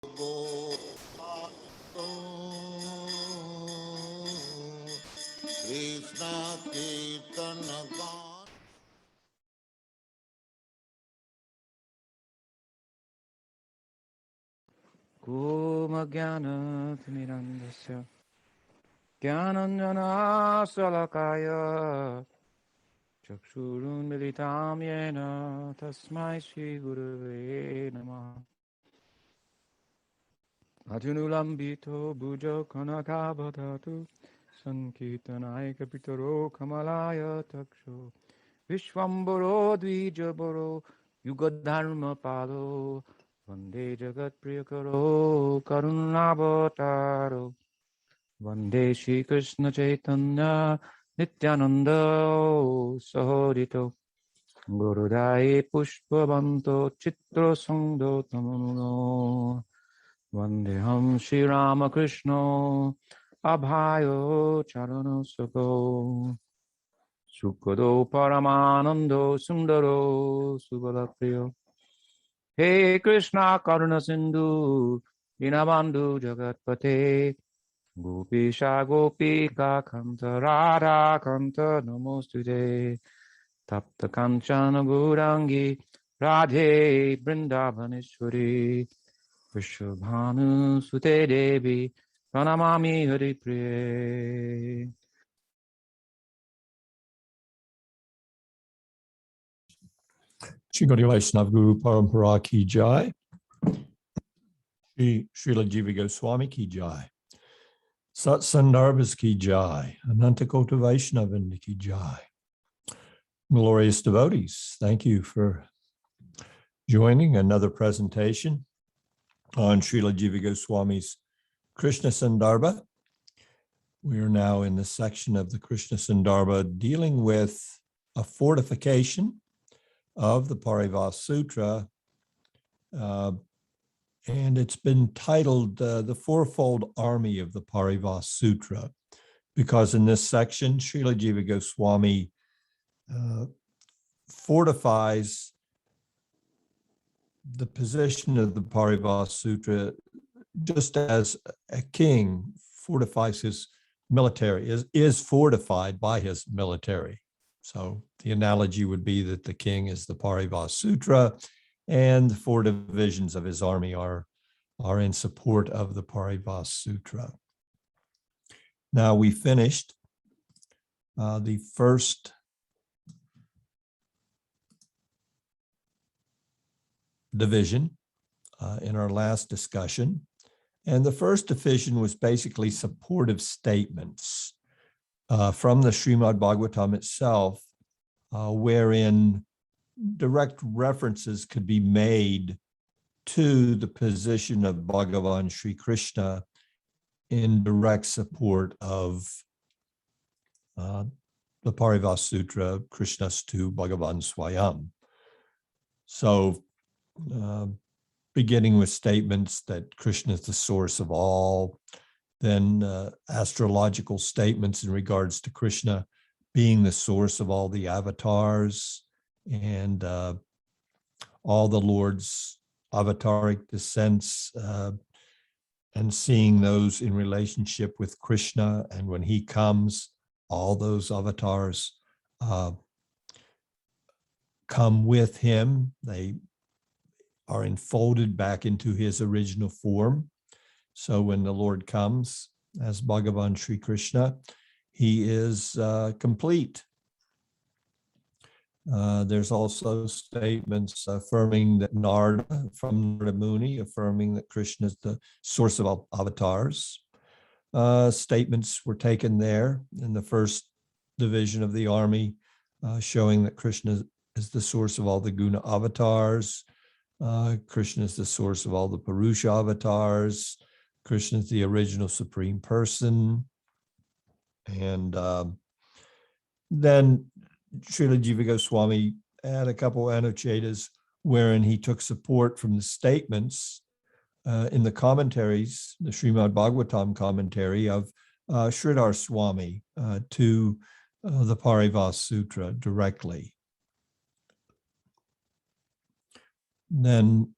Krishna Kirtana Kumajnanatirmirandasya Jnananjana Salakaya Chakshurunmilitam Yena Tasmai Shri Gurave Namaha Ajunulambito Bhujo Kanakabhatatu Sankirtanaya Kapitaro Kamalaya Taksho Vishwambaro Dvijabaro Yugadharma Palo Vande Jagat Priyakaro Karunavataro Vande Shri Kṛṣṇa Chaitanya Nityananda Sahodito Gurudai Pushpavanto Chitra Sangdo Tamuno Vandeham Shri Ramakrishna Abhayo Charano Sako Sukado Paramanando Sundaro Subalapriyo Hey Krishna Karuna Sindhu Dinabandhu Jagatpate Gopisha Gopika Kanta Radha Kanta Namostute Tapta Kanchana Gurangi Radhe Vrindavaneshwari Vrishabhanu Sute Devi Pranamami Hari Priye. Shri Vaishnava Guru Parampara Ki Jai. Srila Jīva Gosvāmī Ki Jai. Sat Sandarbhas Ki Jai. Anantakota Vaishnavan Ki Jai. Glorious devotees, thank you for joining another presentation on Srila Jīva Gosvāmī's Krishna Sandarbha. We are now in the section of the Krishna Sandarbha dealing with a fortification of the Paribhasa Sutra, and it's been titled the Fourfold Army of the Paribhasa Sutra, because in this section, Srila Jīva Gosvāmī fortifies the position of the Paribhasa Sutra just as a king fortifies his military, is fortified by his military. So the analogy would be that the king is the Paribhasa Sutra, and the four divisions of his army are in support of the Paribhasa Sutra. Now we finished the first division in our last discussion. And the first division was basically supportive statements from the Srimad Bhagavatam itself, wherein direct references could be made to the position of Bhagavān Śrī Kṛṣṇa in direct support of the Paribhasa Sutra, kṛṣṇas to Bhagavān svayam. So beginning with statements that Krishna is the source of all, then astrological statements in regards to Krishna being the source of all the avatars, and all the Lord's avataric descents, and seeing those in relationship with Krishna. And when he comes, all those avatars come with him. They are enfolded back into his original form. So when the Lord comes as Bhagavān Śrī Kṛṣṇa, he is complete. There's also statements affirming that from Narada Muni, affirming that Krishna is the source of all avatars. Statements were taken there in the first division of the army, showing that Krishna is the source of all the guna avatars. Krishna is the source of all the puruṣāvatāras. Krishna is the original supreme person. And then Srila Jīva Gosvāmī had a couple of Anucchedas wherein he took support from the statements in the commentaries, the Srimad Bhagavatam commentary of Sridhar Swami to the Paribhasa Sutra directly. Then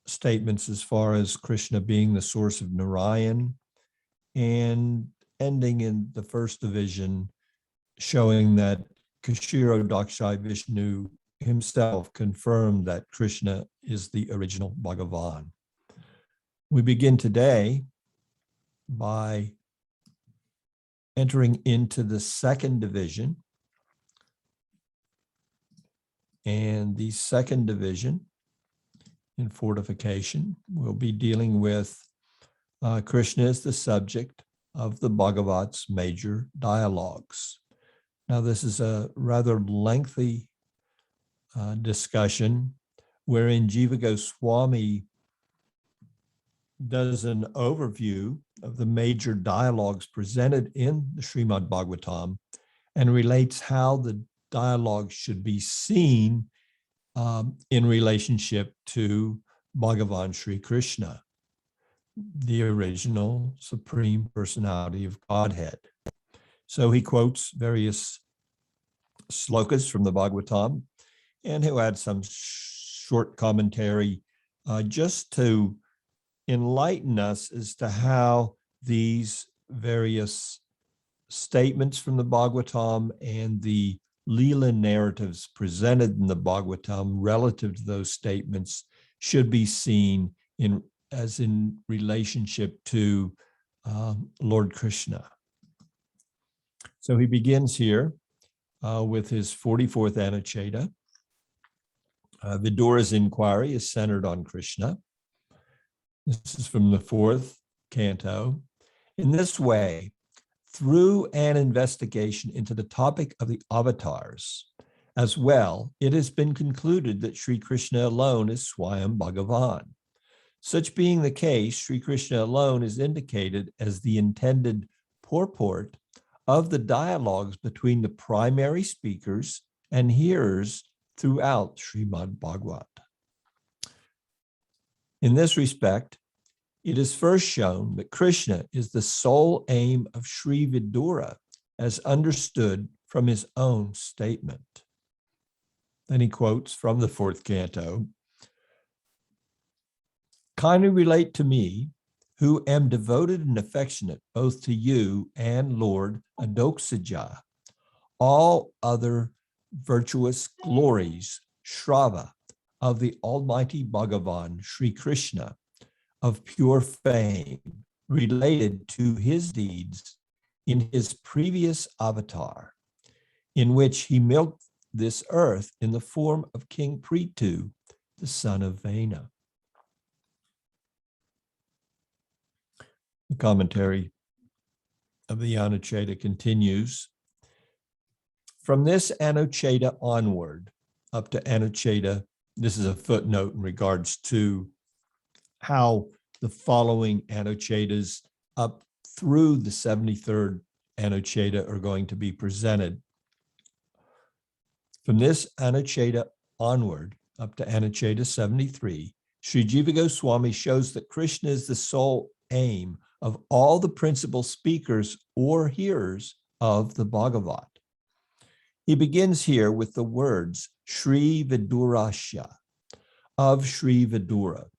statements as far as Krishna being the source of Narayan, and ending in the first division, showing that Kshiro Dakshai Vishnu himself confirmed that Krishna is the original Bhagavān. We begin today by entering into the second division. And the second division in fortification will be dealing with Krishna as the subject of the Bhagavat's major dialogues. Now, this is a rather lengthy discussion wherein Jiva Gosvāmī does an overview of the major dialogues presented in the Srimad Bhagavatam and relates how the dialogue should be seen in relationship to Bhagavān Śrī Kṛṣṇa, the original Supreme Personality of Godhead. So he quotes various slokas from the Bhagavatam, and he'll add some short commentary just to enlighten us as to how these various statements from the Bhagavatam and the Leela narratives presented in the Bhagavatam relative to those statements should be seen as in relationship to Lord Krishna. So he begins here with his 44th Anuccheda. Vidura's inquiry is centered on Krishna. This is from the 4th canto. In this way, through an investigation into the topic of the avatāras, as well, it has been concluded that Śrī Kṛṣṇa alone is svayam Bhagavān. Such being the case, Śrī Kṛṣṇa alone is indicated as the intended purport of the dialogues between the primary speakers and hearers throughout Srimad Bhagavat. In this respect, it is first shown that Krishna is the sole aim of Śrī Vidura, as understood from his own statement. Then he quotes from the 4th canto, "Kindly relate to me, who am devoted and affectionate both to you and Lord Anuccheda, all other virtuous glories, Shrava, of the Almighty Bhagavān Śrī Kṛṣṇa, of pure fame, related to his deeds in his previous avatar, in which he milked this earth in the form of King Prithu, the son of Vena." The commentary of the Anuccheda continues. From this Anuccheda onward, up to Anuccheda, this is a footnote in regards to how the following Anucchedas up through the 73rd Anuccheda are going to be presented. From this Anuccheda onward, up to Anuccheda 73, Śrī Jīva Gosvāmī shows that Krishna is the sole aim of all the principal speakers or hearers of the Bhagavat. He begins here with the words Śrī Vidurasya, of Śrī Vidura.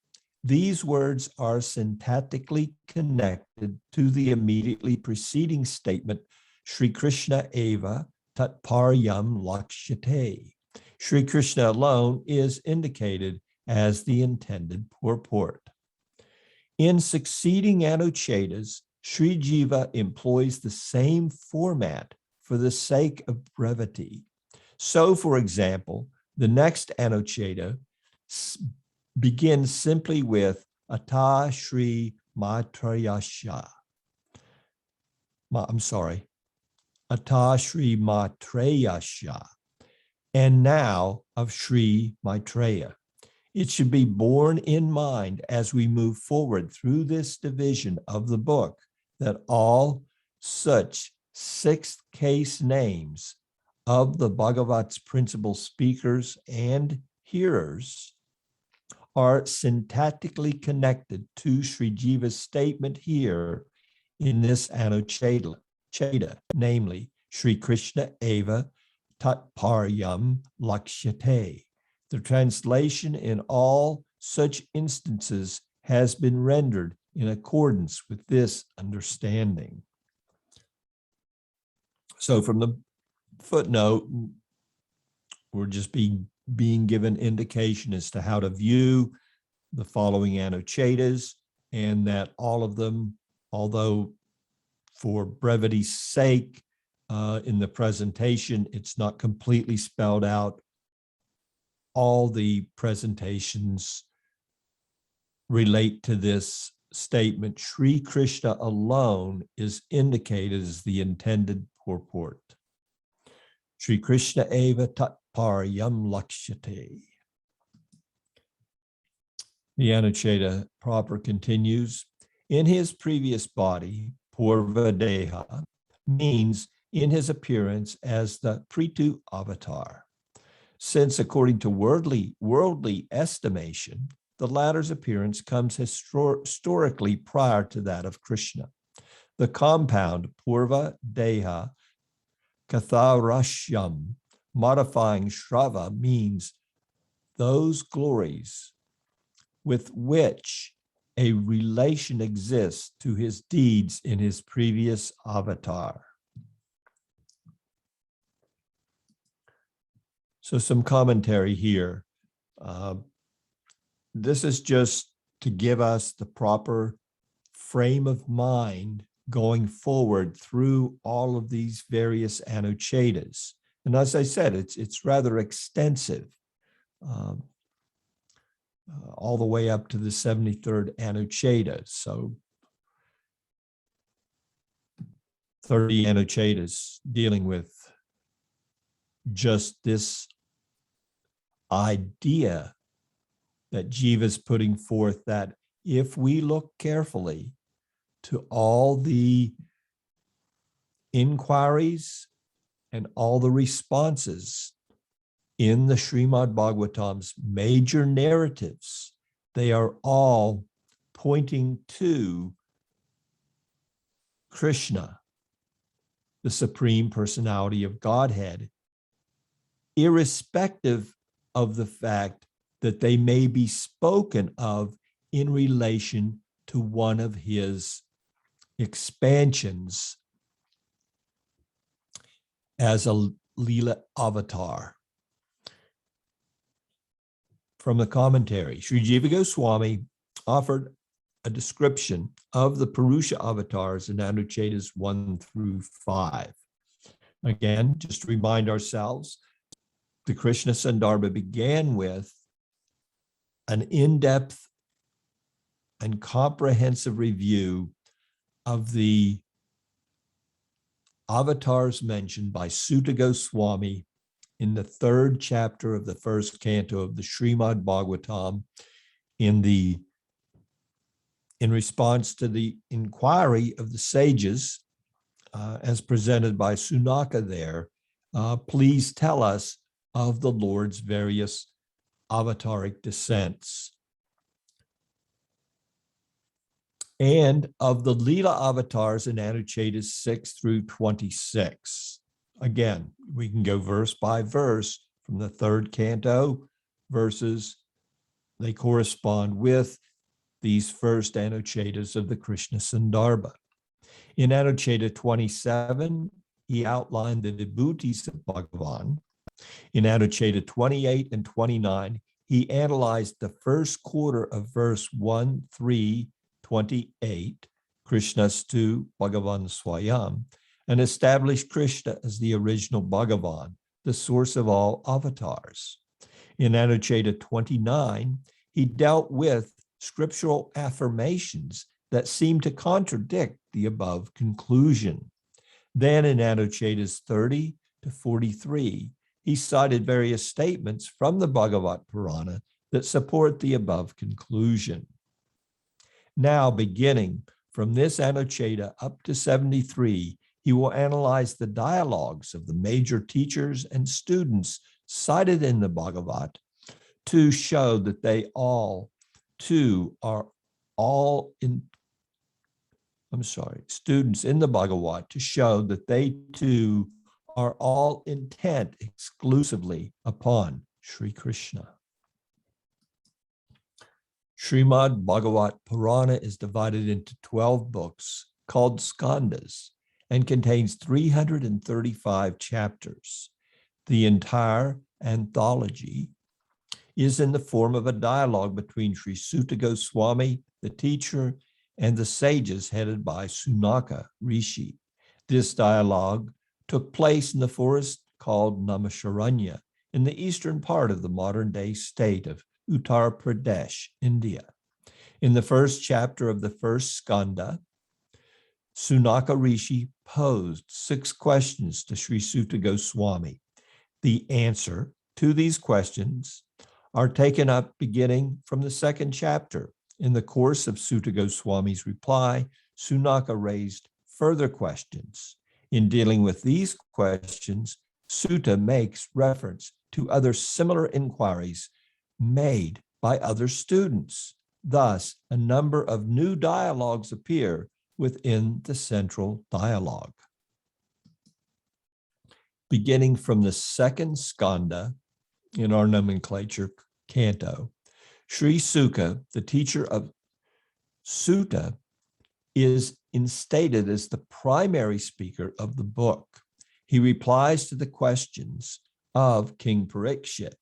These words are syntactically connected to the immediately preceding statement, Śrī Kṛṣṇa eva tat paryam lakshyate. Śrī Kṛṣṇa alone is indicated as the intended purport. In succeeding Anucchedas, Śrī Jīva employs the same format for the sake of brevity. So, for example, the next Anuccheda begins simply with Ata Śrī Matrayasya. Ata Śrī Matrayasya, and now of Śrī Maitreya. It should be borne in mind as we move forward through this division of the book that all such 6 case names of the Bhagavat's principal speakers and hearers are syntactically connected to Śrī Jīva's statement here in this Anuccheda, namely, Śrī Kṛṣṇa eva tat paryam lakshyate. The translation in all such instances has been rendered in accordance with this understanding. So from the footnote, we're just being given indication as to how to view the following Anucchedas, and that all of them, although for brevity's sake, in the presentation, it's not completely spelled out. All the presentations relate to this statement. Śrī Kṛṣṇa alone is indicated as the intended purport. Śrī Kṛṣṇa eva tat paryam lakshyate. The Anuccheda proper continues. In his previous body, purva deha means in his appearance as the Pritu avatar. Since according to worldly estimation, the latter's appearance comes historically prior to that of Krishna. The compound purva deha katharashyam, modifying shrava, means those glories with which a relation exists to his deeds in his previous avatar. So some commentary here. This is just to give us the proper frame of mind going forward through all of these various Anucchedas. And as I said, it's rather extensive, all the way up to the 73rd Anuccheda. So 30 Anucchedas dealing with just this idea that Jiva is putting forth, that if we look carefully to all the inquiries and all the responses in the Srimad Bhagavatam's major narratives, they are all pointing to Krishna, the Supreme Personality of Godhead, irrespective of the fact that they may be spoken of in relation to one of his expansions as a līlāvatār. From the commentary, Śrī Jīva Gosvāmī offered a description of the puruṣāvatāras in Anucchedas 1 through 5. Again, just to remind ourselves, the Krishna Sandarbha began with an in-depth and comprehensive review of the avatars mentioned by Suta Goswami in the 3rd chapter of the 1st canto of the Srimad Bhagavatam, in response to the inquiry of the sages, as presented by Sunaka there. Please tell us of the Lord's various avataric descents, and of the līlāvatāras in Anucchedas 6 through 26. Again, we can go verse by verse from the 3rd canto verses. They correspond with these first Anucchedas of the Krishna Sandarbha. In Anuccheda 27, he outlined the vibhūtis of Bhagavān. In Anuccheda 28 and 29, he analyzed the first quarter of verse 1, 3, 28, kṛṣṇas to Bhagavān svayam, and established Krishna as the original Bhagavān, the source of all avatars. In Anuccheda 29, he dealt with scriptural affirmations that seem to contradict the above conclusion. Then in Anucchedas 30 to 43, he cited various statements from the Bhagavata Purāṇa that support the above conclusion. Now, beginning from this Anuccheda up to 73, he will analyze the dialogues of the major teachers and students cited in the Bhagavata to show that they all, too, are all students in the Bhagavata, to show that they, too, are all intent exclusively upon Śrī Kṛṣṇa. Srimad Bhagavata Purāṇa is divided into 12 books called skandhas and contains 335 chapters. The entire anthology is in the form of a dialogue between Śrī Sutta Gosvāmī, the teacher, and the sages headed by Sunaka Rishi. This dialogue took place in the forest called Naimisharanya in the eastern part of the modern-day state of Uttar Pradesh, India. In the first chapter of the first skandha, Sunaka Rishi posed 6 questions to Śrī Sutta Gosvāmī. The answer to these questions are taken up beginning from the second chapter. In the course of Sutta Goswami's reply, Sunaka raised further questions. In dealing with these questions, Sutta makes reference to other similar inquiries made by other students. Thus, a number of new dialogues appear within the central dialogue. Beginning from the second skandha in our nomenclature canto, Śrī Sukha, the teacher of Sutta, is instated as the primary speaker of the book. He replies to the questions of King Parikshit.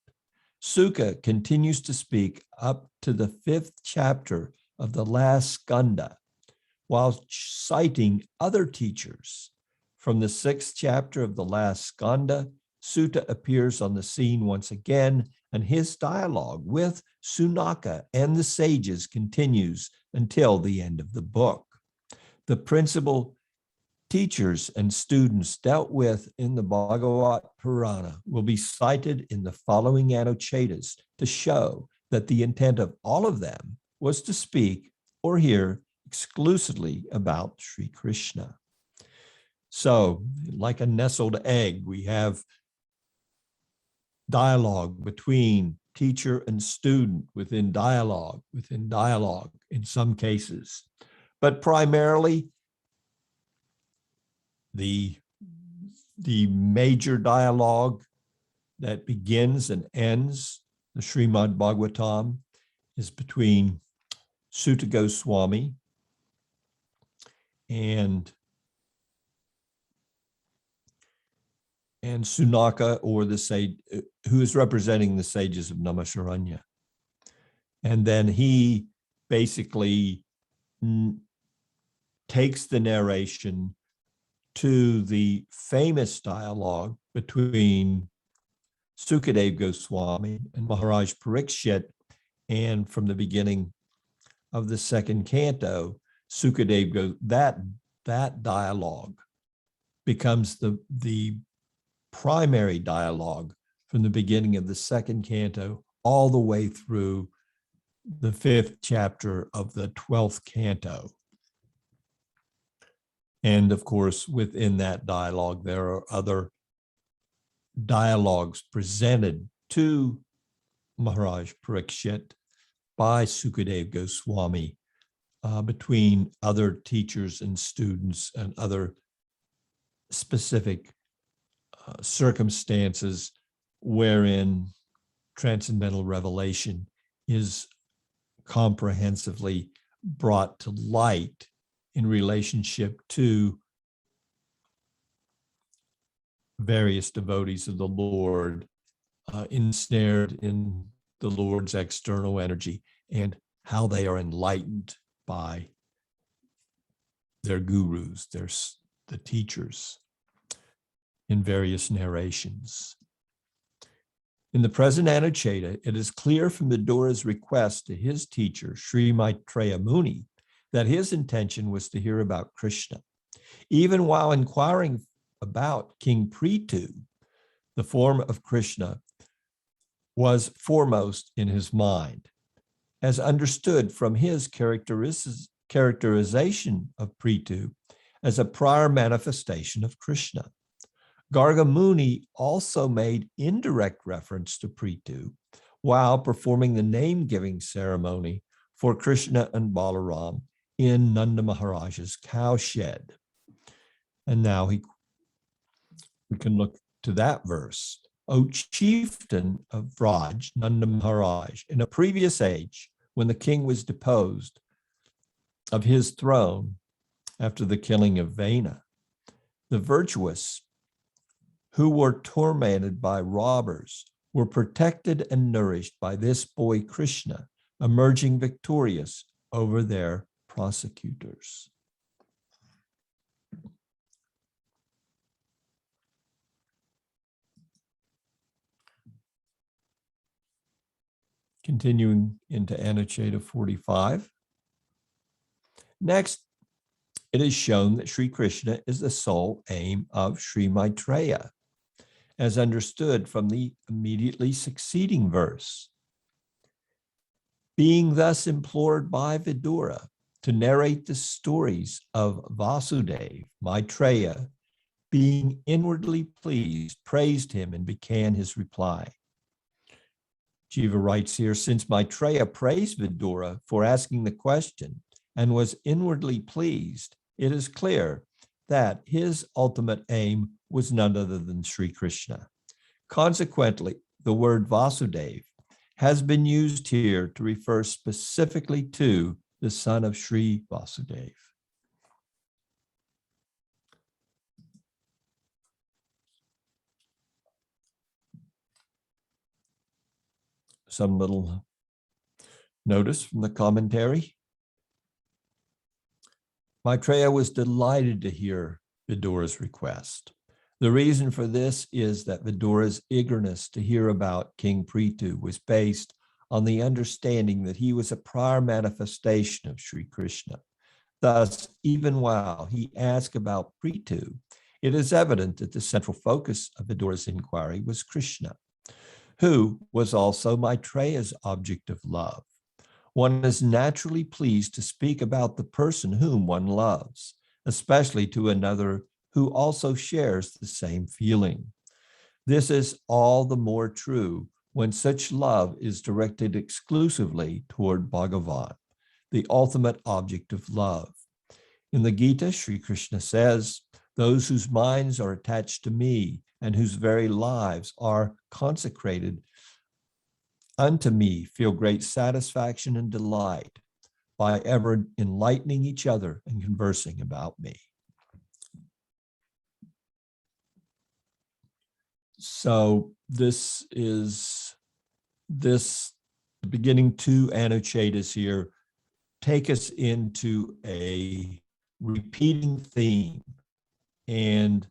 Sukha continues to speak up to the 5th chapter of the last skandha, while citing other teachers. From the 6th chapter of the last skandha, Sutta appears on the scene once again, and his dialogue with Sunaka and the sages continues until the end of the book. The principal teachers and students dealt with in the Bhagavata Purāṇa will be cited in the following Anucchedas to show that the intent of all of them was to speak or hear exclusively about Śrī Kṛṣṇa. So, like a nestled egg, we have dialogue between teacher and student within dialogue in some cases. But primarily, the major dialogue that begins and ends the Srimad Bhagavatam is between Sutta Gosvāmī and Sunaka, or the sage who is representing the sages of Naimisharanya. And then he basically takes the narration to the famous dialogue between Sukadeva Goswami and Maharaj Parikshit. And from the beginning of the second canto, Sukadeva goes, that dialogue becomes the primary dialogue from the beginning of the second canto all the way through the 5th chapter of the 12th canto. And of course, within that dialogue, there are other dialogues presented to Maharaj Parikshit by Sukadeva Goswami between other teachers and students and other specific circumstances wherein transcendental revelation is comprehensively brought to light in relationship to various devotees of the Lord, ensnared in the Lord's external energy, and how they are enlightened by their gurus, the teachers, in various narrations. In the present Anuccheda, it is clear from Vidura's request to his teacher, Sri Maitreya Muni, that his intention was to hear about Krishna. Even while inquiring about King Prithu, the form of Krishna was foremost in his mind, as understood from his characterization of Prithu as a prior manifestation of Krishna. Garga Muni also made indirect reference to Prithu while performing the name-giving ceremony for Krishna and Balaram in Nanda Maharaj's cowshed. And now we can look to that verse. O chieftain of Vraj, Nanda Maharaj, in a previous age, when the king was deposed of his throne after the killing of Vena. The virtuous who were tormented by robbers were protected and nourished by this boy Krishna, emerging victorious over their prosecutors. Continuing into Anuccheda 45. Next, it is shown that Śrī Kṛṣṇa is the sole aim of Śrī Maitreya, as understood from the immediately succeeding verse. Being thus implored by Vidura to narrate the stories of Vasudeva, Maitreya, being inwardly pleased, praised him and began his reply. Jiva writes here, since Maitreya praised Vidura for asking the question and was inwardly pleased, it is clear that his ultimate aim was none other than Śrī Kṛṣṇa. Consequently, the word Vasudeva has been used here to refer specifically to the son of Śrī Vasudeva. Some little notice from the commentary. Maitreya was delighted to hear Vidura's request. The reason for this is that Vidura's eagerness to hear about King Prithu was based on the understanding that he was a prior manifestation of Śrī Kṛṣṇa. Thus, even while he asked about Prithu, it is evident that the central focus of Vidura's inquiry was Krishna, who was also Maitreya's object of love. One is naturally pleased to speak about the person whom one loves, especially to another who also shares the same feeling. This is all the more true when such love is directed exclusively toward Bhagavān, the ultimate object of love. In the Gita, Śrī Kṛṣṇa says, those whose minds are attached to me and whose very lives are consecrated unto me feel great satisfaction and delight by ever enlightening each other and conversing about me. So this is beginning two Anucchedas here take us into a repeating theme. And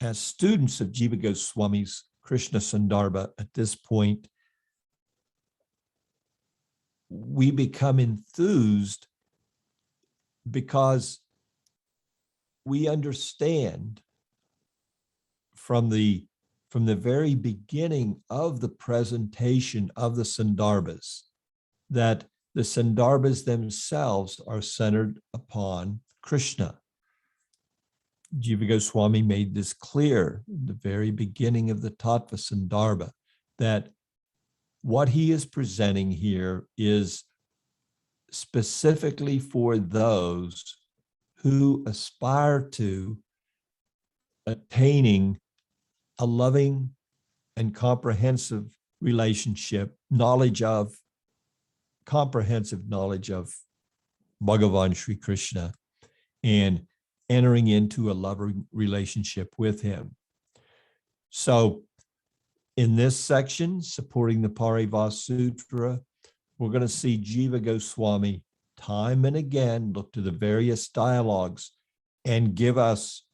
as students of Jīva Gosvāmī's Krishna Sandarbha at this point, we become enthused because we understand from the very beginning of the presentation of the Sandarbhas that the Sandarbhas themselves are centered upon Krishna. Jīva Gosvāmī made this clear in the very beginning of the Tattva Sandarbha, that what he is presenting here is specifically for those who aspire to attaining a loving and comprehensive relationship, comprehensive knowledge of Bhagavān Śrī Kṛṣṇa, and entering into a loving relationship with him. So in this section, supporting the Paribhasa Sutra, we're going to see Jīva Gosvāmī time and again look to the various dialogues and give us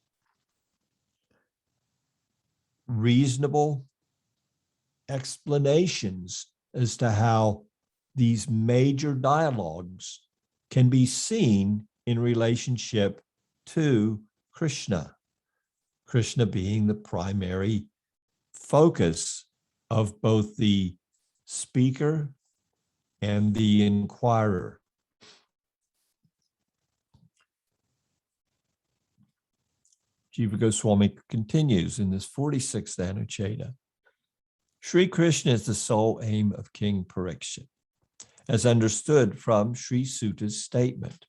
reasonable explanations as to how these major dialogues can be seen in relationship to Krishna, Krishna being the primary focus of both the speaker and the inquirer. Jīva Gosvāmī continues in this 46th Anuccheda. Śrī Kṛṣṇa is the sole aim of King Parikshit, as understood from Śrī Sutta's statement.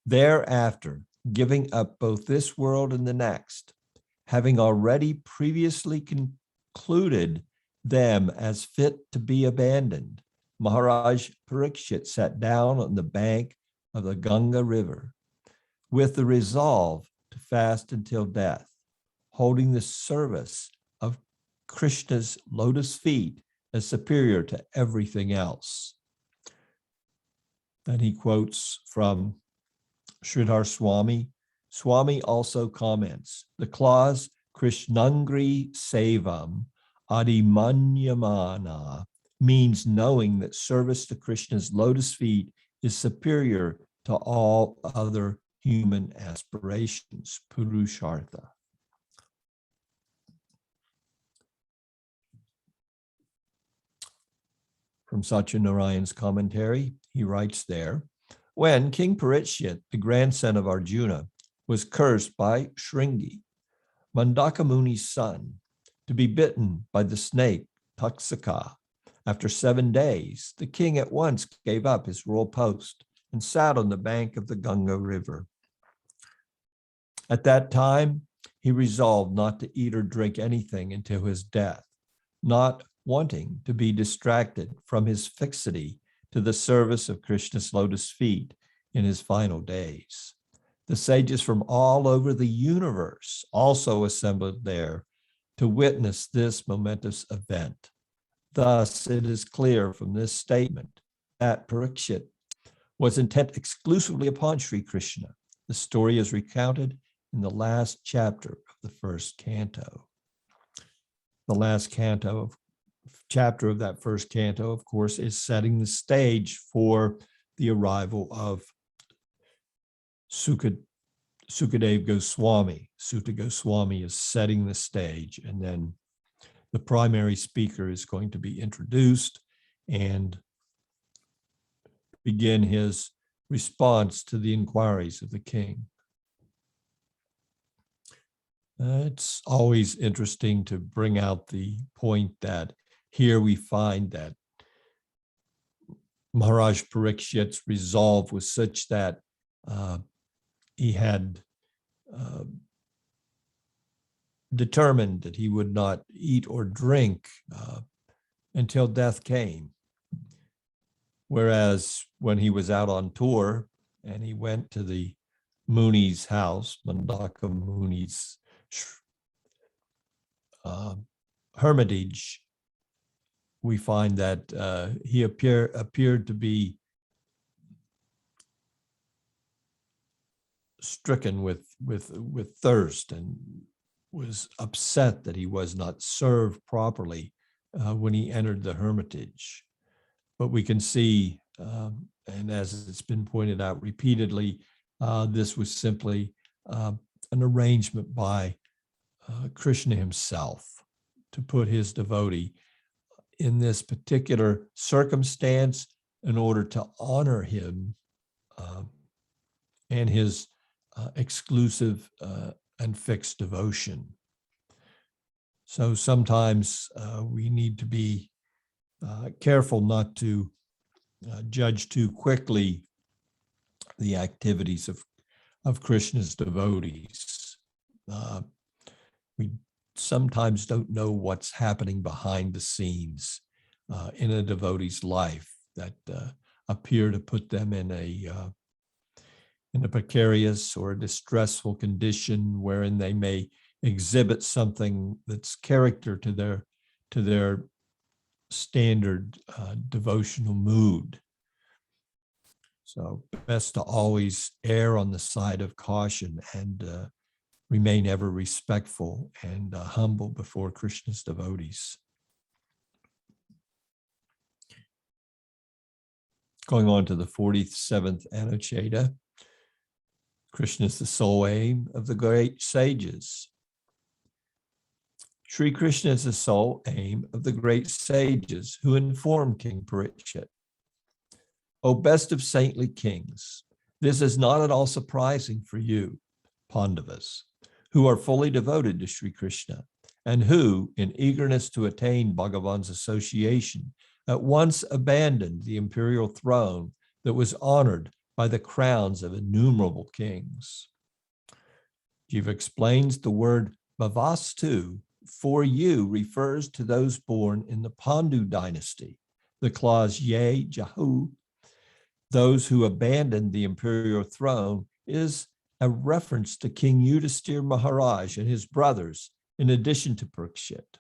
Thereafter, giving up both this world and the next, having already previously concluded them as fit to be abandoned, Maharaj Parikshit sat down on the bank of the Ganga River with the resolve to fast until death, holding the service of Krishna's lotus feet as superior to everything else. Then he quotes from Sridhar Swami. Swami also comments, the clause Krishnangri Sevam Adimanyamana means knowing that service to Krishna's lotus feet is superior to all other human aspirations, puruṣārtha. From Satyanarayan's commentary, he writes there, when King Parikshit, the grandson of Arjuna, was cursed by Shringi, Mandaka Muni's son, to be bitten by the snake Taksaka, after 7 days, the king at once gave up his royal post and sat on the bank of the Ganga River. At that time, he resolved not to eat or drink anything until his death, not wanting to be distracted from his fixity to the service of Krishna's lotus feet in his final days. The sages from all over the universe also assembled there to witness this momentous event. Thus, it is clear from this statement that Parikshit was intent exclusively upon Śrī Kṛṣṇa. The story is recounted in the last chapter of the first canto. The last chapter of that first canto, of course, is setting the stage for the arrival of Sukadeva Goswāmī. Sutta Goswāmī is setting the stage, and then the primary speaker is going to be introduced and begin his response to the inquiries of the king. It's always interesting to bring out the point that here we find that Maharaj Parikshit's resolve was such that he had determined that he would not eat or drink until death came. Whereas when he was out on tour and he went to the Muni's house, Mandaka Muni's hermitage, we find that he appeared to be stricken with thirst and was upset that he was not served properly when he entered the hermitage. But we can see, and as it's been pointed out repeatedly, this was simply an arrangement by Krishna himself to put his devotee in this particular circumstance in order to honor him and his exclusive and fixed devotion. So sometimes we need to be careful not to judge too quickly the activities of Krishna's devotees. We sometimes don't know what's happening behind the scenes in a devotee's life that appear to put them in a precarious or a distressful condition wherein they may exhibit something that's character to their standard devotional mood. So best to always err on the side of caution and remain ever respectful and humble before Krishna's devotees. Going on to the 47th Anuccheda. Krishna is the sole aim of the great sages. Śrī Kṛṣṇa is the sole aim of the great sages who informed King Parikshit. O best of saintly kings, this is not at all surprising for you, Pandavas, who are fully devoted to Śrī Kṛṣṇa and who, in eagerness to attain Bhagavān's association, at once abandoned the imperial throne that was honored by the crowns of innumerable kings. Jiva explains the word bhavastu for you refers to those born in the Pandu dynasty, The clause Ye Jahu, those who abandoned the imperial throne, is a reference to King Yudhisthira Maharaj and his brothers, in addition to Parikshit.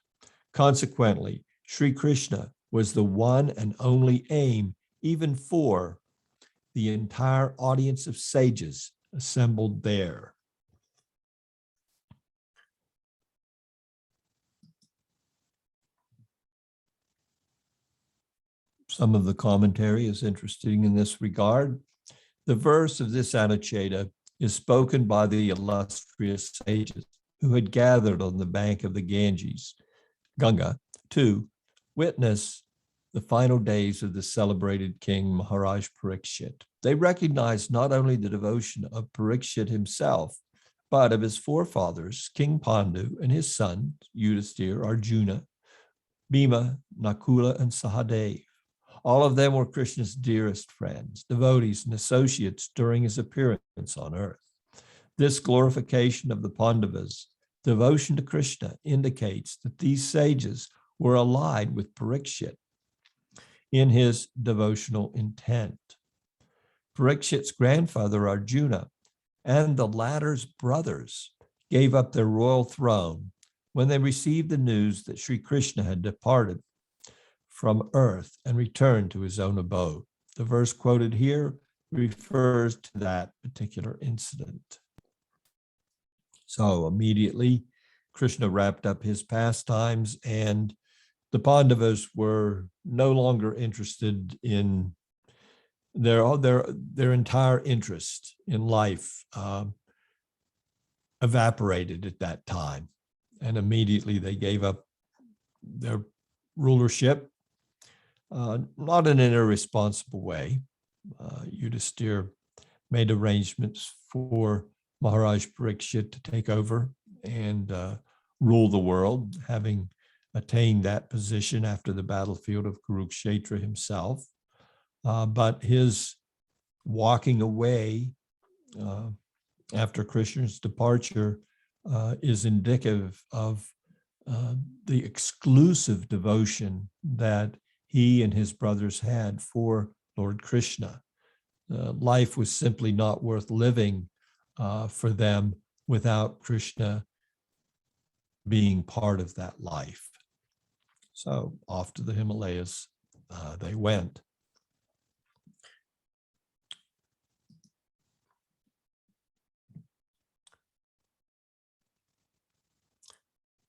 Consequently, Śrī Kṛṣṇa was the one and only aim, even for the entire audience of sages assembled there. Some of the commentary is interesting in this regard. The verse of this Anuccheda is spoken by the illustrious sages who had gathered on the bank of the Ganges, Ganga, to witness the final days of the celebrated King Maharaj Parikshit. They recognized not only the devotion of Parikshit himself, but of his forefathers, King Pandu and his sons, Yudhisthira, Arjuna, Bhima, Nakula, and Sahadev. All of them were Krishna's dearest friends, devotees, and associates during his appearance on earth. This glorification of the Pandavas' devotion to Krishna indicates that these sages were allied with Parikshit in his devotional intent. Parikshit's grandfather Arjuna and the latter's brothers gave up their royal throne when they received the news that Śrī Kṛṣṇa had departed from earth and returned to his own abode. The verse quoted here refers to that particular incident. So immediately, Krishna wrapped up his pastimes, and the Pandavas were no longer interested in their entire interest in life evaporated at that time. And immediately they gave up their rulership, not in an irresponsible way. Yudhisthira made arrangements for Maharaj Parikshit to take over and rule the world, having attained that position after the battlefield of Kurukshetra himself. But his walking away after Krishna's departure is indicative of the exclusive devotion that he and his brothers had for Lord Krishna. Life was simply not worth living for them without Krishna being part of that life. So off to the Himalayas they went.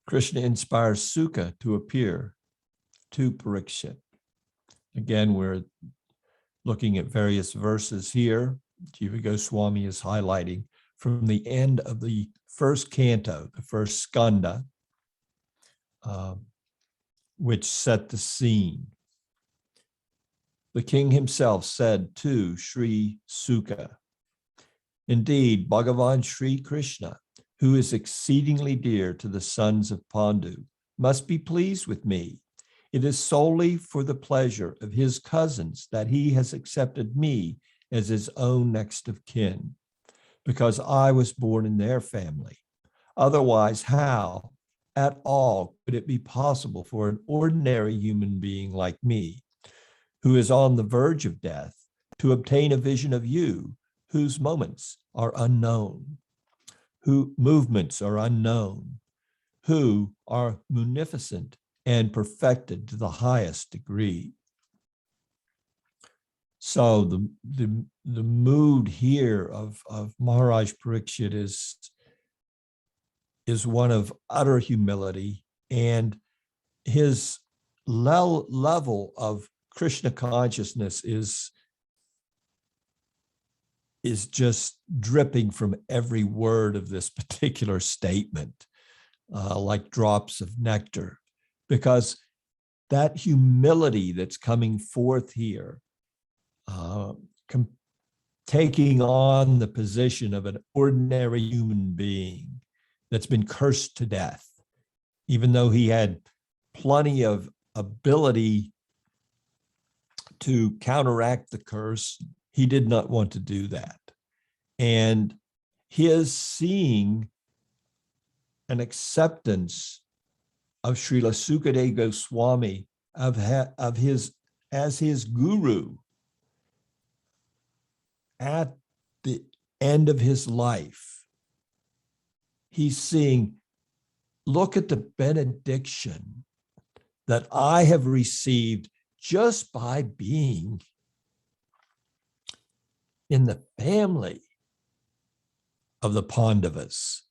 Krishna inspires Sukha to appear to Parikshit. Again, we're looking at various verses here. Jīva Gosvāmī is highlighting from the end of the first canto, the first skanda, which set the scene. The king himself said to Śrī Sukha, "Indeed, Bhagavān Śrī Kṛṣṇa, who is exceedingly dear to the sons of Pandu, must be pleased with me. It is solely for the pleasure of his cousins that he has accepted me as his own next of kin, because I was born in their family. Otherwise, how at all could it be possible for an ordinary human being like me, who is on the verge of death, to obtain a vision of you, whose moments are unknown, whose movements are unknown, who are munificent and perfected to the highest degree?" So the mood here of Maharaj Parikshit is one of utter humility, and his level of Krishna consciousness is just dripping from every word of this particular statement, like drops of nectar, because that humility that's coming forth here, taking on the position of an ordinary human being that's been cursed to death, even though he had plenty of ability to counteract the curse, he did not want to do that. And his seeing an acceptance of Srila Sukadeva Goswami, of his as his guru at the end of his life. He's seeing, look at the benediction that I have received just by being in the family of the Pandavas.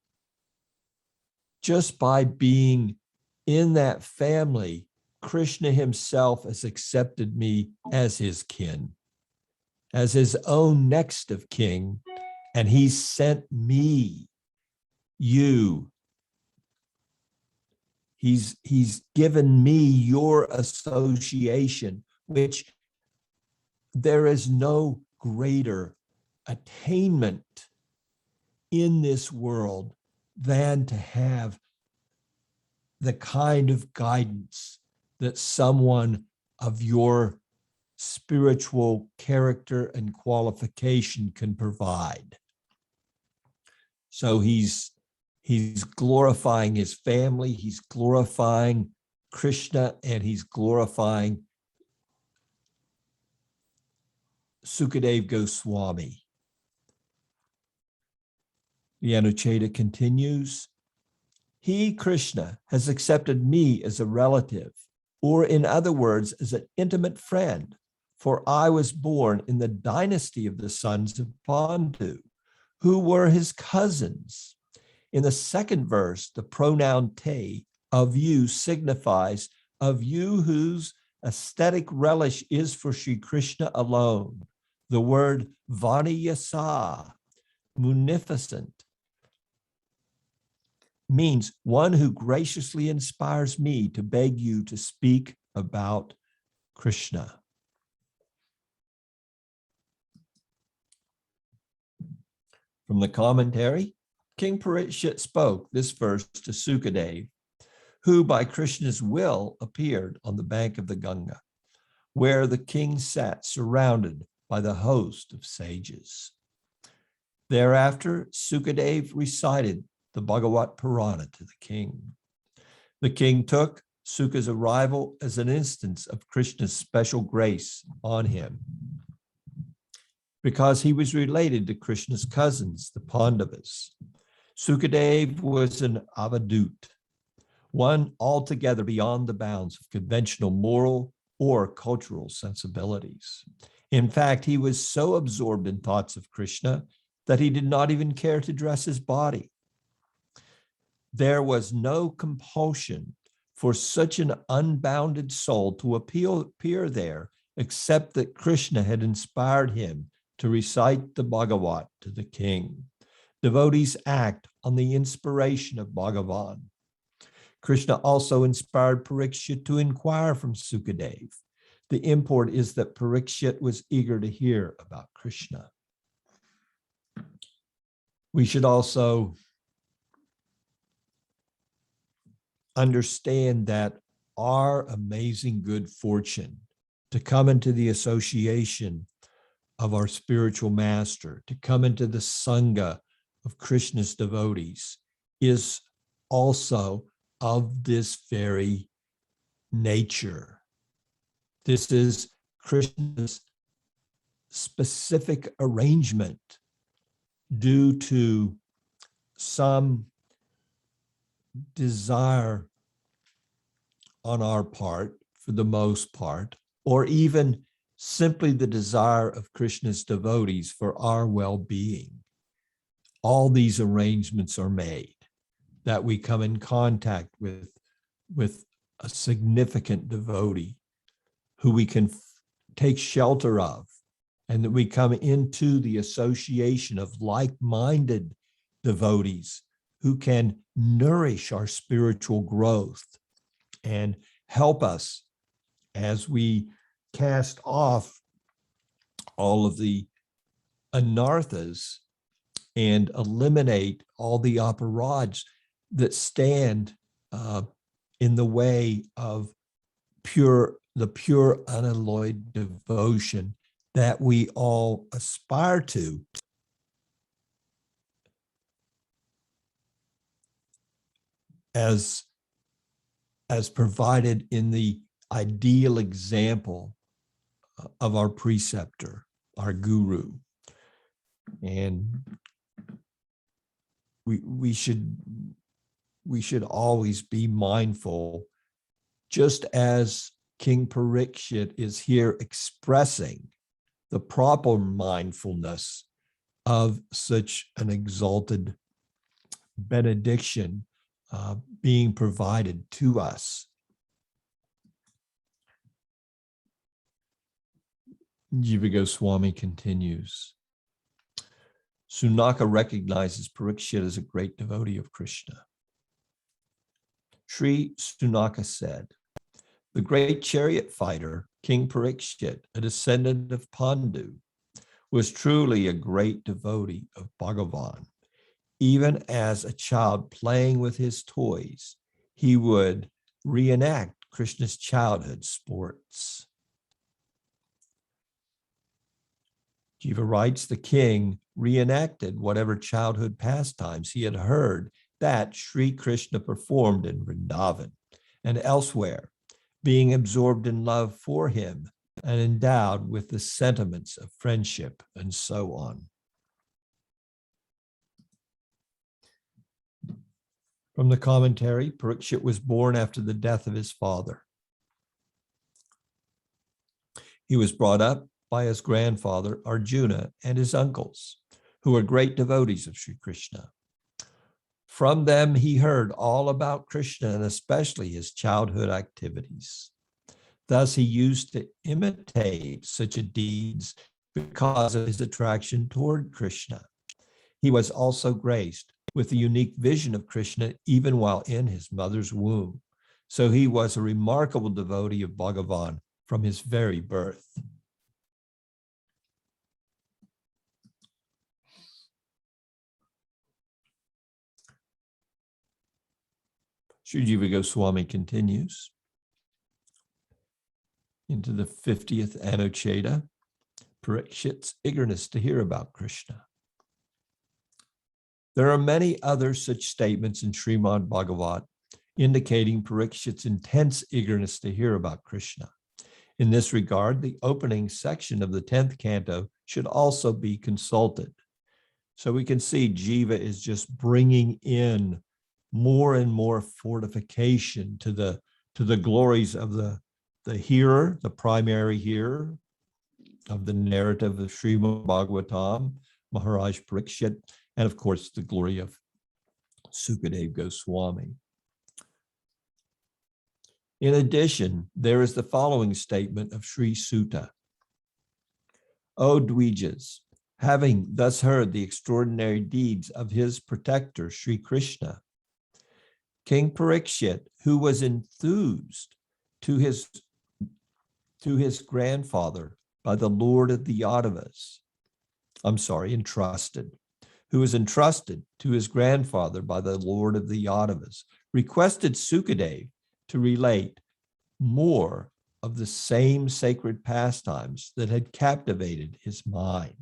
Just by being in that family, Krishna himself has accepted me as his kin, as his own next of kin, and he sent me, you. He's given me your association, which there is no greater attainment in this world than to have the kind of guidance that someone of your spiritual character and qualification can provide. So he's glorifying his family, he's glorifying Krishna, and he's glorifying Śrī Jīva Gosvāmī. The Anuccheda continues, he, Krishna, has accepted me as a relative, or in other words, as an intimate friend, for I was born in the dynasty of the sons of Pandu, who were his cousins. In the second verse, the pronoun te, of you, signifies of you whose aesthetic relish is for Śrī Kṛṣṇa alone. The word vaniyasa, munificent, means one who graciously inspires me to beg you to speak about Krishna. From the commentary, King Parikshit spoke this verse to Sukadeva, who by Krishna's will appeared on the bank of the Ganga, where the king sat surrounded by the host of sages. Thereafter, Sukadeva recited the Bhagavata Purāṇa to the king. The king took Suka's arrival as an instance of Krishna's special grace on him, because he was related to Krishna's cousins, the Pandavas. Sukadeva was an avadut, one altogether beyond the bounds of conventional moral or cultural sensibilities. In fact, he was so absorbed in thoughts of Krishna that he did not even care to dress his body. There was no compulsion for such an unbounded soul to appear there, except that Krishna had inspired him to recite the Bhagavat to the king. Devotees act on the inspiration of Bhagavān. Krishna also inspired Parikshit to inquire from Sukadeva. The import is that Parikshit was eager to hear about Krishna. We should also understand that our amazing good fortune to come into the association of our spiritual master, to come into the Sangha of Krishna's devotees, is also of this very nature. This is Krishna's specific arrangement due to some desire on our part, for the most part, or even simply the desire of Krishna's devotees for our well-being. All these arrangements are made that we come in contact with a significant devotee who we can take shelter of, and that we come into the association of like-minded devotees who can nourish our spiritual growth and help us as we cast off all of the anarthas and eliminate all the aparāds that stand in the way of the pure unalloyed devotion that we all aspire to. As provided in the ideal example of our preceptor, our guru. And we should always be mindful, just as King Parikshit is here expressing the proper mindfulness of such an exalted benediction being provided to us. Jīva Gosvāmī continues. Sunaka recognizes Parikshit as a great devotee of Krishna. Sri Sunaka said, the great chariot fighter, King Parikshit, a descendant of Pandu, was truly a great devotee of Bhagavān. Even as a child playing with his toys, he would reenact Krishna's childhood sports. Jiva writes, the king reenacted whatever childhood pastimes he had heard that Śrī Kṛṣṇa performed in Vrindavan and elsewhere, being absorbed in love for him and endowed with the sentiments of friendship and so on. From the commentary, Parikshit was born after the death of his father. He was brought up by his grandfather Arjuna and his uncles, who were great devotees of Śrī Kṛṣṇa. From them, he heard all about Krishna and especially his childhood activities. Thus, he used to imitate such deeds because of his attraction toward Krishna. He was also graced with a unique vision of Krishna even while in his mother's womb. So he was a remarkable devotee of Bhagavān from his very birth. Śrī Jīva Gosvāmī continues into the 50th Anuccheda, Parikshit's eagerness to hear about Krishna. There are many other such statements in Srimad Bhagavat indicating Parikshit's intense eagerness to hear about Krishna. In this regard, the opening section of the 10th canto should also be consulted. So we can see Jiva is just bringing in more and more fortification to the glories of the hearer, the primary hearer of the narrative of Srimad Bhagavatam, Maharaj Parikshit, and of course the glory of Sukadeva Goswami. In addition, there is the following statement of Sri Sutta. O Dvijas, having thus heard the extraordinary deeds of his protector, Śrī Kṛṣṇa, King Parikshit, who was enthused to his grandfather by the Lord of the entrusted, who was entrusted to his grandfather by the Lord of the Yadavas, requested Sukadeva to relate more of the same sacred pastimes that had captivated his mind.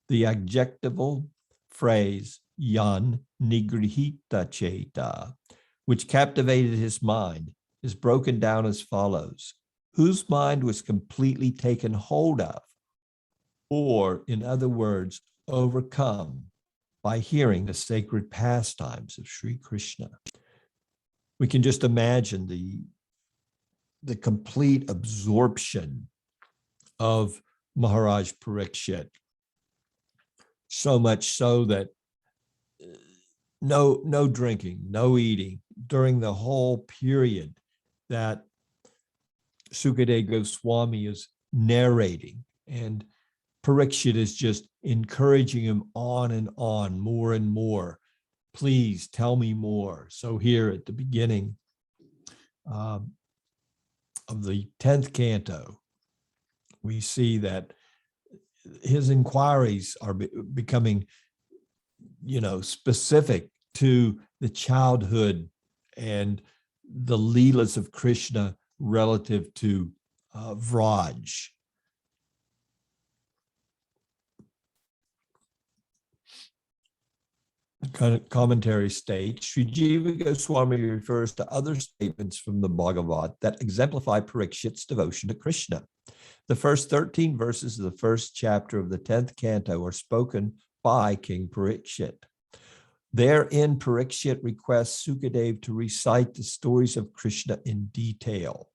The adjectival phrase yan nigrihita cheta, which captivated his mind, is broken down as follows: whose mind was completely taken hold of, or in other words, overcome by hearing the sacred pastimes of Śrī Kṛṣṇa. We can just imagine the complete absorption of Maharaj Parikshit, so much so that no drinking, no eating during the whole period that Sukadeva Goswami is narrating, and Parikshit is just encouraging him on and on, more and more. Please tell me more. So here at the beginning of the 10th canto, we see that his inquiries are becoming, specific to the childhood and the Leelas of Krishna relative to Vraj. Commentary states, Śrī Jīva Gosvāmī refers to other statements from the Bhagavat that exemplify Parikshit's devotion to Krishna. The first 13 verses of the first chapter of the 10th canto are spoken by King Parikshit. Therein, Parikshit requests Sukadev to recite the stories of Krishna in detail.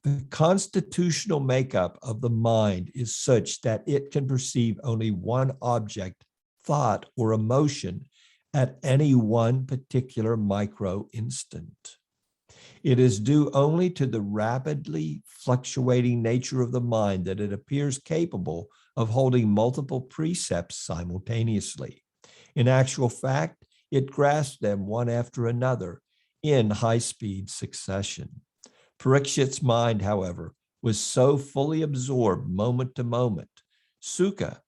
The constitutional makeup of the mind is such that it can perceive only one object, thought, or emotion at any one particular micro instant. It is due only to the rapidly fluctuating nature of the mind that it appears capable of holding multiple precepts simultaneously. In actual fact, it grasps them one after another in high-speed succession. Parikshit's mind, however, was so fully absorbed moment to moment, sukha,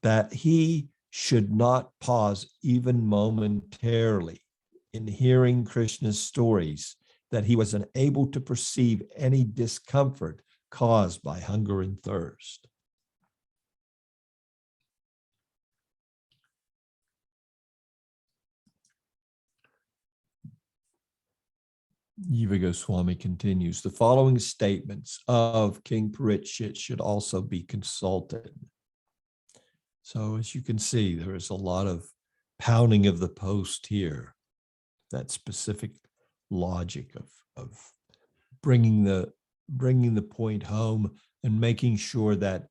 that he should not pause even momentarily in hearing Krishna's stories, that he was unable to perceive any discomfort caused by hunger and thirst. Jīva Gosvāmī continues, the following statements of King Parikshit should also be consulted. So as you can see, there is a lot of pounding of the post here, that specific logic of bringing the point home and making sure that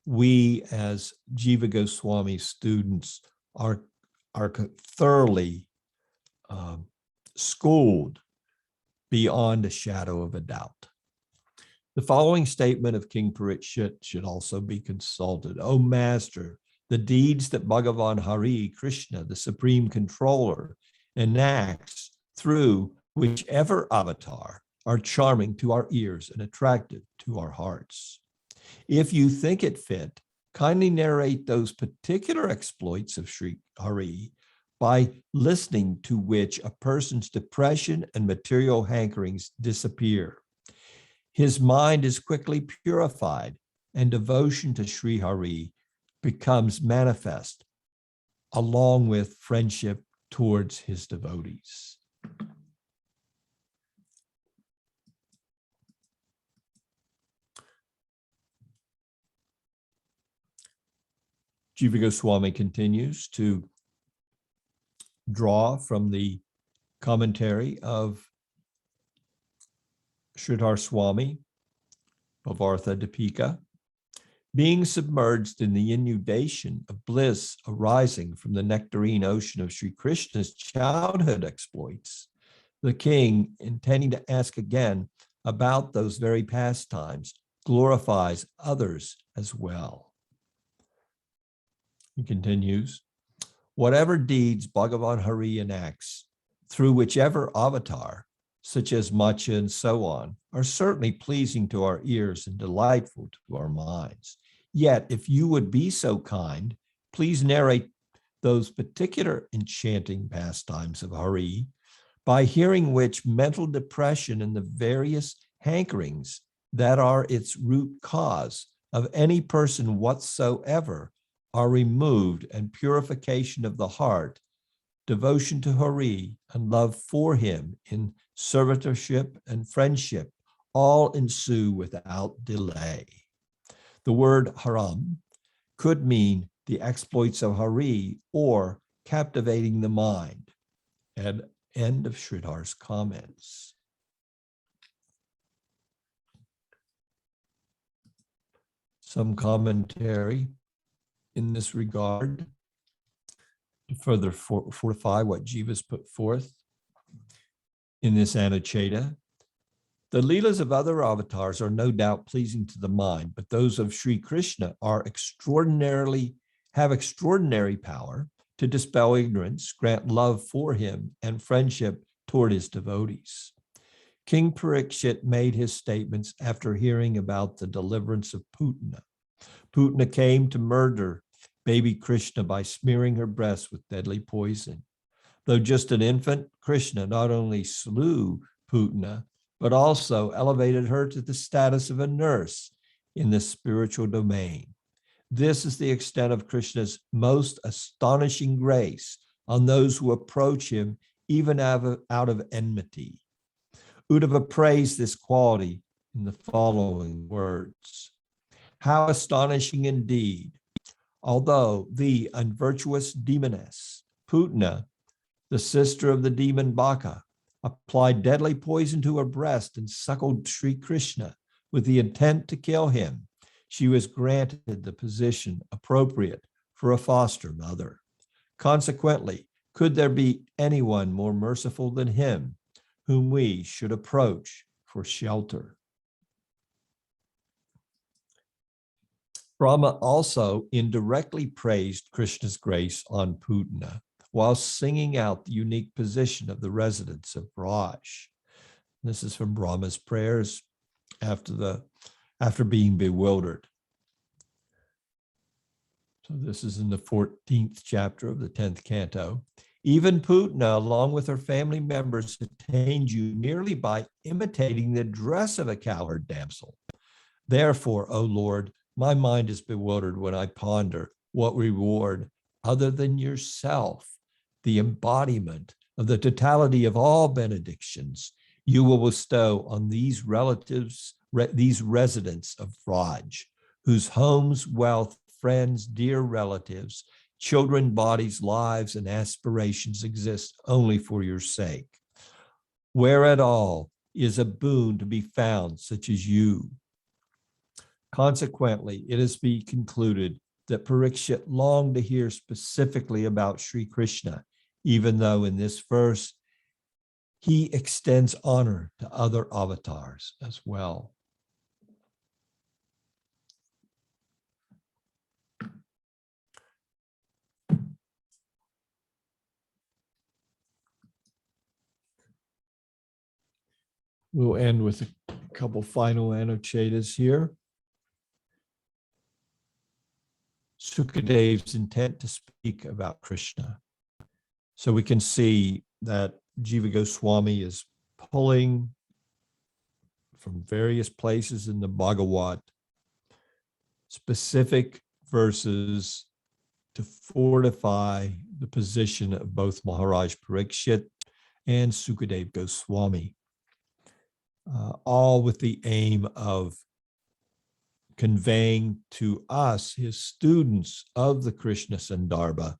we as Jīva Gosvāmī students are thoroughly schooled beyond a shadow of a doubt. The following statement of King Parikshit should also be consulted. O Master, the deeds that Bhagavān Hari, Krishna, the Supreme Controller, enacts through whichever avatar are charming to our ears and attractive to our hearts. If you think it fit, kindly narrate those particular exploits of Śrī Hari, by listening to which a person's depression and material hankerings disappear. His mind is quickly purified, and devotion to Śrī Hari becomes manifest, along with friendship towards his devotees. Jīva Gosvāmī continues to draw from the commentary of Sridhar Swami of Artha Dipika. Being submerged in the inundation of bliss arising from the nectarine ocean of Śrī Kṛṣṇa's childhood exploits, the king, intending to ask again about those very pastimes, glorifies others as well. He continues, whatever deeds Bhagavān Hari enacts, through whichever avatar, such as Macha and so on, are certainly pleasing to our ears and delightful to our minds. Yet, if you would be so kind, please narrate those particular enchanting pastimes of Hari, by hearing which mental depression and the various hankerings that are its root cause of any person whatsoever are removed, and purification of the heart, devotion to Hari, and love for him in servitorship and friendship all ensue without delay. The word haram could mean the exploits of Hari or captivating the mind. And end of Sridhar's comments. Some commentary in this regard to further fortify what Jiva's put forth in this Anuccheda. The leelas of other avatars are no doubt pleasing to the mind, but those of Śrī Kṛṣṇa have extraordinary power to dispel ignorance, grant love for him, and friendship toward his devotees. King Parikshit made his statements after hearing about the deliverance of Putana. Putana came to murder baby Krishna by smearing her breast with deadly poison. Though just an infant, Krishna not only slew Putana, but also elevated her to the status of a nurse in the spiritual domain. This is the extent of Krishna's most astonishing grace on those who approach him even out of enmity. Uddhava praised this quality in the following words. How astonishing indeed, although the unvirtuous demoness, Putana, the sister of the demon Baka, applied deadly poison to her breast and suckled Śrī Kṛṣṇa with the intent to kill him, she was granted the position appropriate for a foster mother. Consequently, could there be anyone more merciful than him, whom we should approach for shelter? Brahma also indirectly praised Krishna's grace on Putana while singing out the unique position of the residents of Raj. This is from Brahma's prayers after being bewildered. So this is in the 14th chapter of the 10th canto. Even Putana, along with her family members, attained you merely by imitating the dress of a cowherd damsel. Therefore, O Lord, my mind is bewildered when I ponder what reward, other than yourself, the embodiment of the totality of all benedictions, you will bestow on these relatives, these residents of Raj, whose homes, wealth, friends, dear relatives, children, bodies, lives, and aspirations exist only for your sake. Where at all is a boon to be found such as you? Consequently, it is be concluded that Parikshit longed to hear specifically about Śrī Kṛṣṇa, even though in this verse he extends honor to other avatars as well. We'll end with a couple final Anucchedas here. Sukadev's intent to speak about Krishna. So we can see that Jīva Gosvāmī is pulling from various places in the Bhagavata specific verses to fortify the position of both Maharaj Parikshit and Sukadeva Goswami, all with the aim of conveying to us, his students of the Krishna Sandarbha,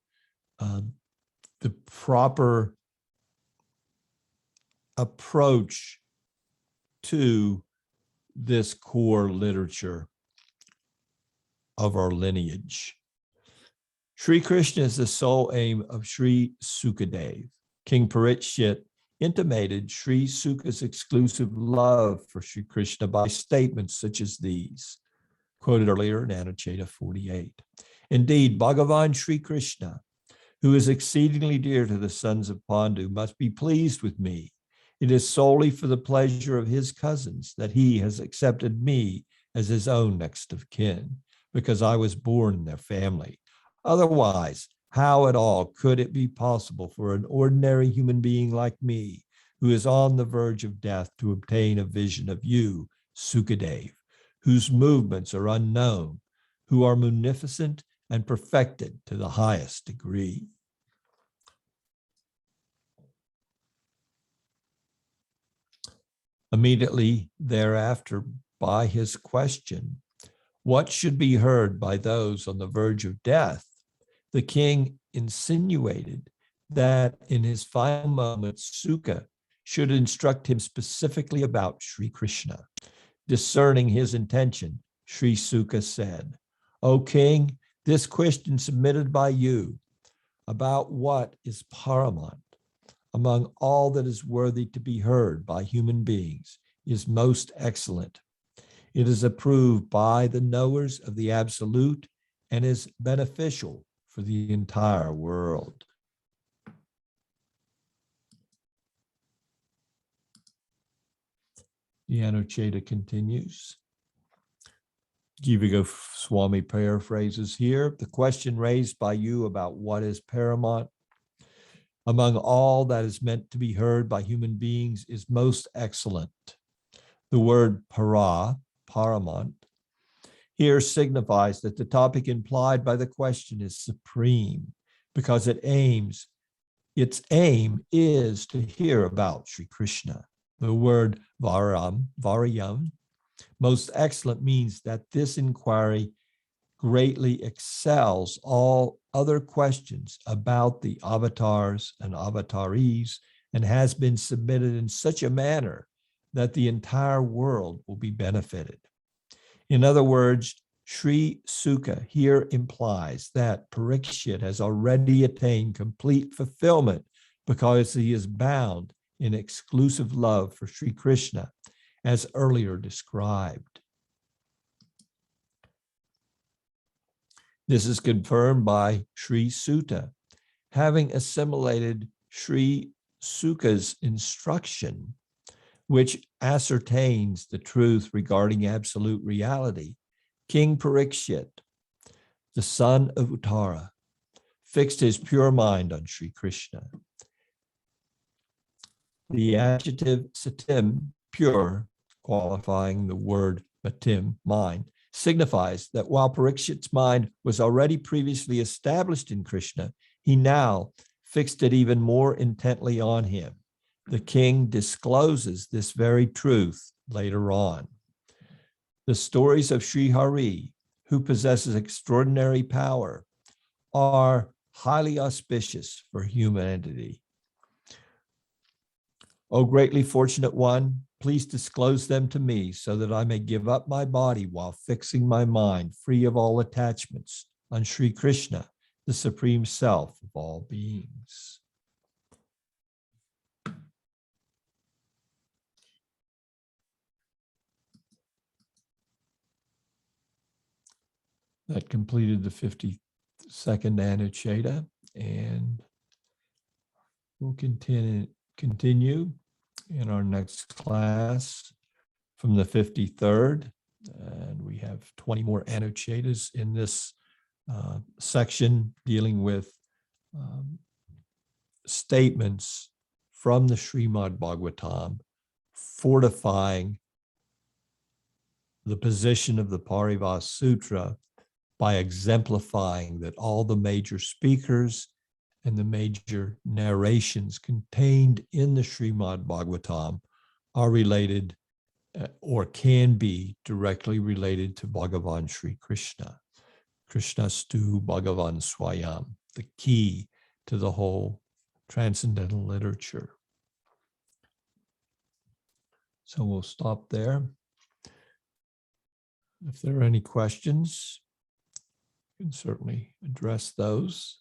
the proper approach to this core literature of our lineage. Śrī Kṛṣṇa is the sole aim of Śrī Sukadeva. King Parikshit intimated Śrī Suka's exclusive love for Śrī Kṛṣṇa by statements such as these, quoted earlier in Anuccheda 48. Indeed, Bhagavān Śrī Kṛṣṇa, who is exceedingly dear to the sons of Pandu, must be pleased with me. It is solely for the pleasure of his cousins that he has accepted me as his own next of kin, because I was born in their family. Otherwise, how at all could it be possible for an ordinary human being like me, who is on the verge of death, to obtain a vision of you, Sukadeva, whose movements are unknown, who are munificent and perfected to the highest degree? Immediately thereafter, by his question, what should be heard by those on the verge of death, the king insinuated that in his final moments, Suka should instruct him specifically about Śrī Kṛṣṇa. Discerning his intention, Śrī Suka said, O king, this question submitted by you about what is paramount among all that is worthy to be heard by human beings is most excellent. It is approved by the knowers of the absolute and is beneficial for the entire world. The Anuccheda continues. Jīva Gosvāmī paraphrases here. The question raised by you about what is paramount among all that is meant to be heard by human beings is most excellent. The word paramount, here signifies that the topic implied by the question is supreme, because its aim is to hear about Śrī Kṛṣṇa. The word varyam Most excellent means that this inquiry greatly excels all other questions about the avatars and avataris and has been submitted in such a manner that the entire world will be benefited. In other words, Śrī Sukha here implies that Parikshit has already attained complete fulfillment because he is bound in exclusive love for Śrī Kṛṣṇa, as earlier described. This is confirmed by Śrī Sutta, having assimilated Śrī Sukha's instruction, which ascertains the truth regarding absolute reality. King Parikshit, the son of Uttara, fixed his pure mind on Śrī Kṛṣṇa. The adjective satim, pure, qualifying the word matim, mind, signifies that while Parikshit's mind was already previously established in Krishna, he now fixed it even more intently on him. The king discloses this very truth later on. The stories of Sri Hari, who possesses extraordinary power, are highly auspicious for humanity. O greatly fortunate one, please disclose them to me so that I may give up my body while fixing my mind free of all attachments on Śrī Kṛṣṇa, the supreme self of all beings. That completed the 52nd Anuccheda, and we'll continue in our next class from the 53rd, and we have 20 more Anucchedas in this section dealing with statements from the Srimad Bhagavatam fortifying the position of the Paribhasa Sutra by exemplifying that all the major speakers and the major narrations contained in the Srimad Bhagavatam are related or can be directly related to Bhagavān Śrī Kṛṣṇa. Kṛṣṇastu Bhagavān svayam, the key to the whole transcendental literature. So we'll stop there. If there are any questions, you can certainly address those.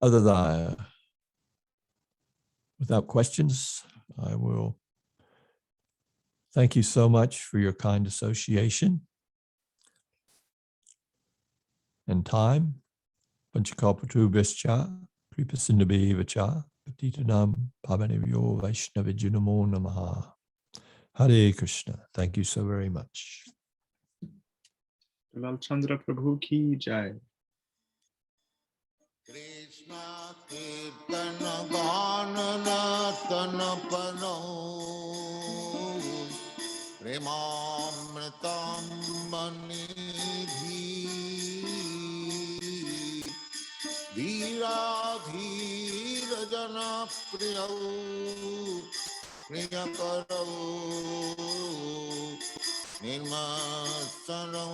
Other than without questions, I will thank you so much for your kind association and time. Panchakalpatubhyascha, Kripasinabhivacha, Patitanam Pavanavyo Vaishnavijunamo Namaha. Hare Krishna. Thank you so very much. Dulal Chandra Prabhu ki jai. Krishna Kirtana Bhanana Tanapano Premamritam Manidhi Dhira Dhira Jana Priyau Priyakarau Nirmasaram